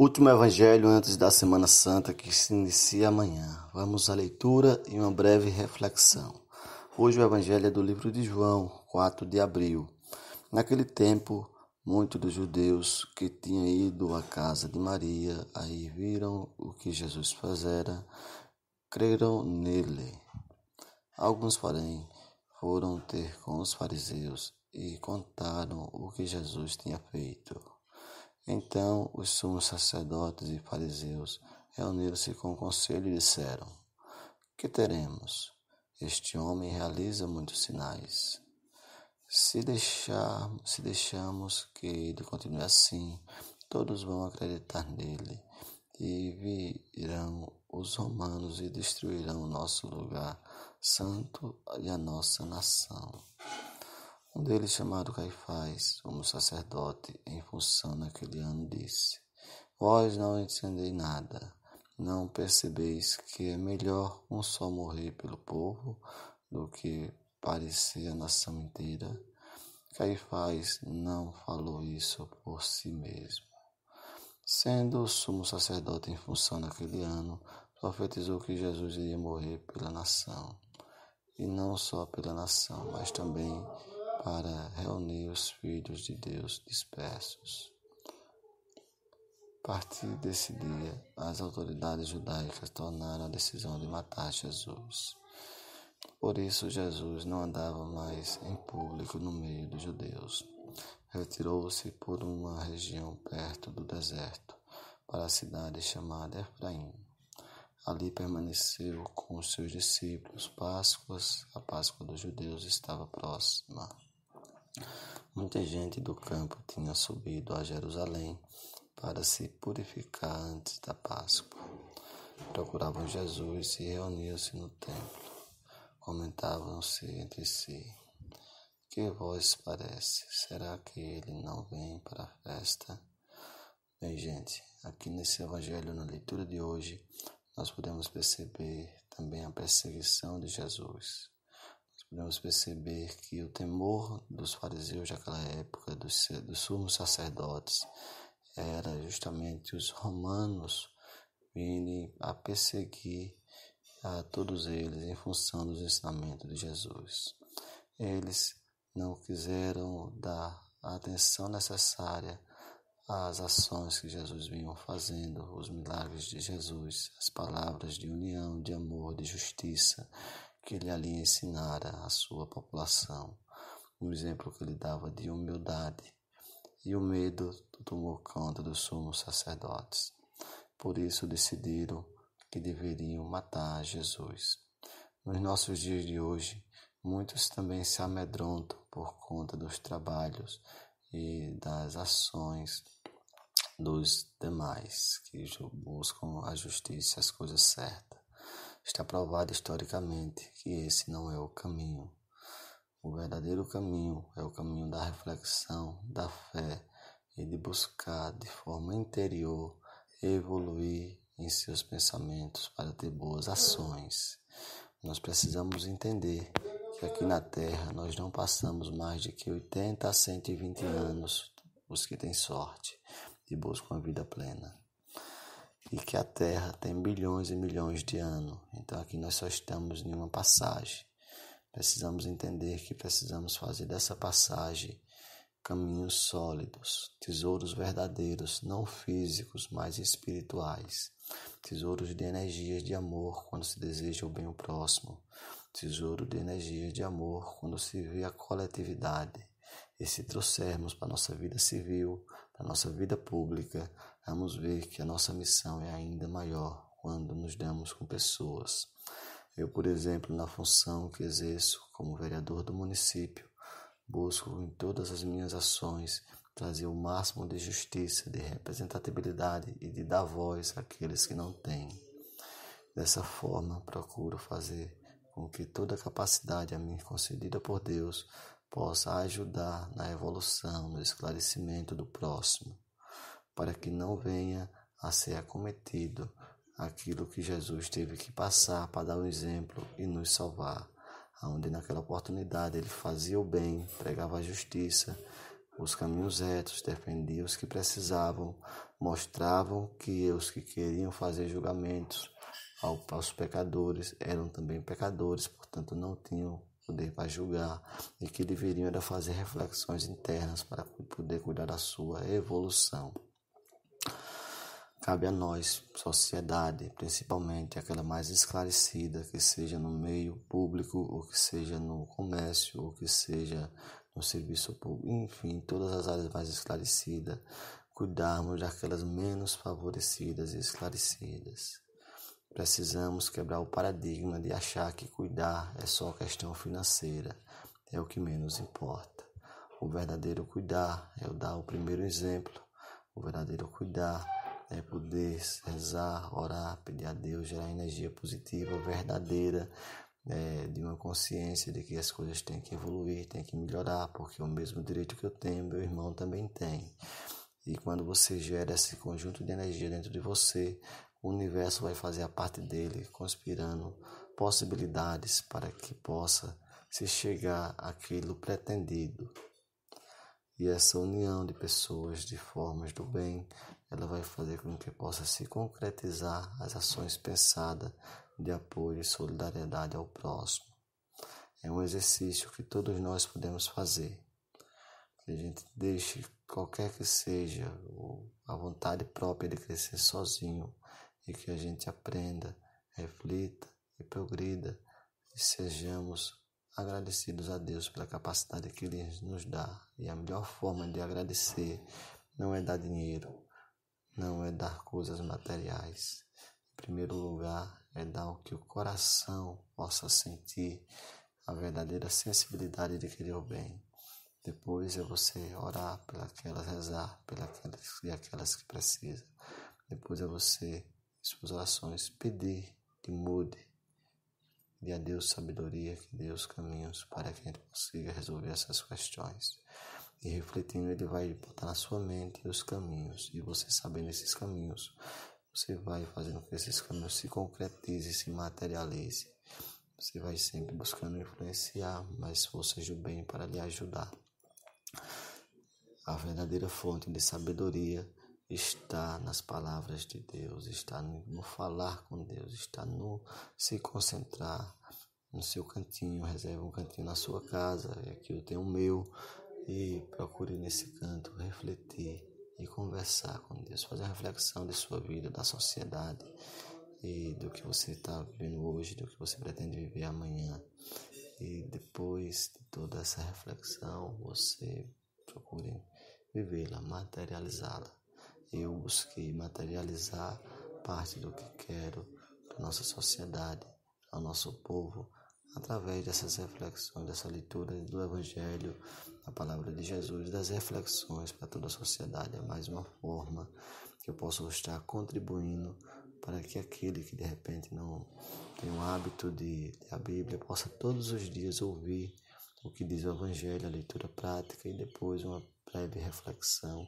Último evangelho antes da Semana Santa que se inicia amanhã. Vamos à leitura e uma breve reflexão. Hoje o evangelho é do livro de João, 4 de abril. Naquele tempo, muitos dos judeus que tinham ido à casa de Maria, aí viram o que Jesus fizera, creram nele. Alguns, porém, foram ter com os fariseus e contaram o que Jesus tinha feito. Então os sumos sacerdotes e fariseus reuniram-se com o conselho e disseram: que teremos? Este homem realiza muitos sinais. Se deixamos que ele continue assim, todos vão acreditar nele e virão os romanos e destruirão o nosso lugar santo e a nossa nação. Um deles, chamado Caifás, sumo sacerdote, em função naquele ano, disse: vós não entendeis nada, não percebeis que é melhor um só morrer pelo povo do que parecer a nação inteira? Caifás não falou isso por si mesmo. Sendo o sumo sacerdote em função naquele ano, profetizou que Jesus iria morrer pela nação, e não só pela nação, mas também para reunir os filhos de Deus dispersos. A partir desse dia, as autoridades judaicas tomaram a decisão de matar Jesus. Por isso, Jesus não andava mais em público no meio dos judeus. Retirou-se por uma região perto do deserto, para a cidade chamada Efraim. Ali permaneceu com os seus discípulos. A Páscoa dos judeus estava próxima. Muita gente do campo tinha subido a Jerusalém para se purificar antes da Páscoa. Procuravam Jesus e reuniam-se no templo. Comentavam-se entre si: que vos parece? Será que ele não vem para a festa? Bem, gente, aqui nesse evangelho, na leitura de hoje, nós podemos perceber também a perseguição de Jesus. Podemos perceber que o temor dos fariseus daquela época, dos sumos sacerdotes, era justamente os romanos virem a perseguir a todos eles em função dos ensinamentos de Jesus. Eles não quiseram dar a atenção necessária às ações que Jesus vinha fazendo, os milagres de Jesus, as palavras de união, de amor, de justiça, que ele ali ensinara à sua população, um exemplo que ele dava de humildade, e o medo tomou conta dos sumos sacerdotes. Por isso decidiram que deveriam matar Jesus. Nos nossos dias de hoje, muitos também se amedrontam por conta dos trabalhos e das ações dos demais, que buscam a justiça e as coisas certas. Está provado historicamente que esse não é o caminho. O verdadeiro caminho é o caminho da reflexão, da fé e de buscar de forma interior evoluir em seus pensamentos para ter boas ações. Nós precisamos entender que aqui na Terra nós não passamos mais de que 80 a 120 anos, os que têm sorte e buscam a vida plena. E que a Terra tem bilhões e milhões de anos. Então aqui nós só estamos em uma passagem. Precisamos entender que precisamos fazer dessa passagem caminhos sólidos, tesouros verdadeiros, não físicos, mas espirituais. Tesouros de energias de amor quando se deseja o bem ao próximo. Tesouro de energias de amor quando se vê a coletividade. E se trouxermos para a nossa vida civil, para a nossa vida pública, vamos ver que a nossa missão é ainda maior quando nos damos com pessoas. Eu, por exemplo, na função que exerço como vereador do município, busco em todas as minhas ações trazer o máximo de justiça, de representatividade e de dar voz àqueles que não têm. Dessa forma, procuro fazer com que toda a capacidade a mim concedida por Deus possa ajudar na evolução, no esclarecimento do próximo, para que não venha a ser acometido aquilo que Jesus teve que passar para dar um exemplo e nos salvar, onde naquela oportunidade ele fazia o bem, pregava a justiça, os caminhos retos, defendia os que precisavam, mostravam que os que queriam fazer julgamentos aos pecadores eram também pecadores, portanto não tinham poder para julgar e que deveriam era fazer reflexões internas para poder cuidar da sua evolução. Cabe a nós, sociedade, principalmente aquela mais esclarecida, que seja no meio público, ou que seja no comércio, ou que seja no serviço público, enfim, todas as áreas mais esclarecidas, cuidarmos daquelas menos favorecidas e esclarecidas. Precisamos quebrar o paradigma de achar que cuidar é só questão financeira, é o que menos importa. O verdadeiro cuidar é o dar o primeiro exemplo, o verdadeiro cuidar é poder rezar, orar, pedir a Deus, gerar energia positiva, verdadeira, de uma consciência de que as coisas têm que evoluir, têm que melhorar, porque o mesmo direito que eu tenho, meu irmão também tem. E quando você gera esse conjunto de energia dentro de você, o universo vai fazer a parte dele, conspirando possibilidades para que possa se chegar àquilo pretendido. E essa união de pessoas, de formas do bem, ela vai fazer com que possa se concretizar as ações pensadas de apoio e solidariedade ao próximo. É um exercício que todos nós podemos fazer. Que a gente deixe qualquer que seja a vontade própria de crescer sozinho e que a gente aprenda, reflita e progrida e sejamos agradecidos a Deus pela capacidade que Ele nos dá. E a melhor forma de agradecer não é dar dinheiro, não é dar coisas materiais. Em primeiro lugar, é dar o que o coração possa sentir, a verdadeira sensibilidade de querer o bem. Depois é você orar pelas, rezar pelas que precisam. Depois é você, em suas orações, pedir que mude. Dê a Deus sabedoria, que dê os caminhos para que a gente consiga resolver essas questões. E refletindo, Ele vai botar na sua mente os caminhos. E você sabendo esses caminhos, você vai fazendo com que esses caminhos se concretizem, se materializem. Você vai sempre buscando influenciar, mas seja o bem para lhe ajudar. A verdadeira fonte de sabedoria está nas palavras de Deus, está no falar com Deus, está no se concentrar no seu cantinho. Reserve um cantinho na sua casa, e aqui eu tenho o meu, e procure nesse canto refletir e conversar com Deus, fazer uma reflexão de sua vida, da sociedade e do que você está vivendo hoje, do que você pretende viver amanhã. E depois de toda essa reflexão, você procure vivê-la, materializá-la. Eu busquei materializar parte do que quero para a nossa sociedade, ao nosso povo, através dessas reflexões, dessa leitura do Evangelho, da palavra de Jesus, das reflexões para toda a sociedade. É mais uma forma que eu posso estar contribuindo para que aquele que de repente não tem o hábito de ler a Bíblia possa todos os dias ouvir o que diz o Evangelho, a leitura prática e depois uma breve reflexão,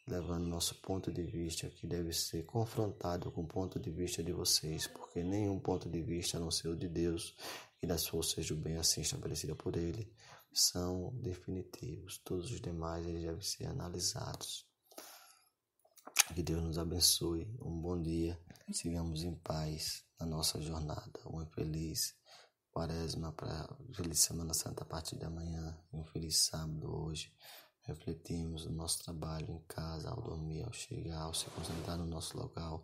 levando nosso ponto de vista, que deve ser confrontado com o ponto de vista de vocês, porque nenhum ponto de vista, a não ser o de Deus e das forças do bem assim estabelecida por Ele, são definitivos. Todos os demais eles devem ser analisados. Que Deus nos abençoe. Um bom dia. Sigamos em paz na nossa jornada. Uma feliz Quaresma, feliz Semana Santa a partir de amanhã. Um feliz sábado hoje. Refletimos no nosso trabalho, em casa, ao dormir, ao chegar, ao se concentrar no nosso local.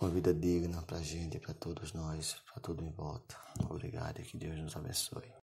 Uma vida digna para a gente, para todos nós, para tudo em volta. Obrigado e que Deus nos abençoe.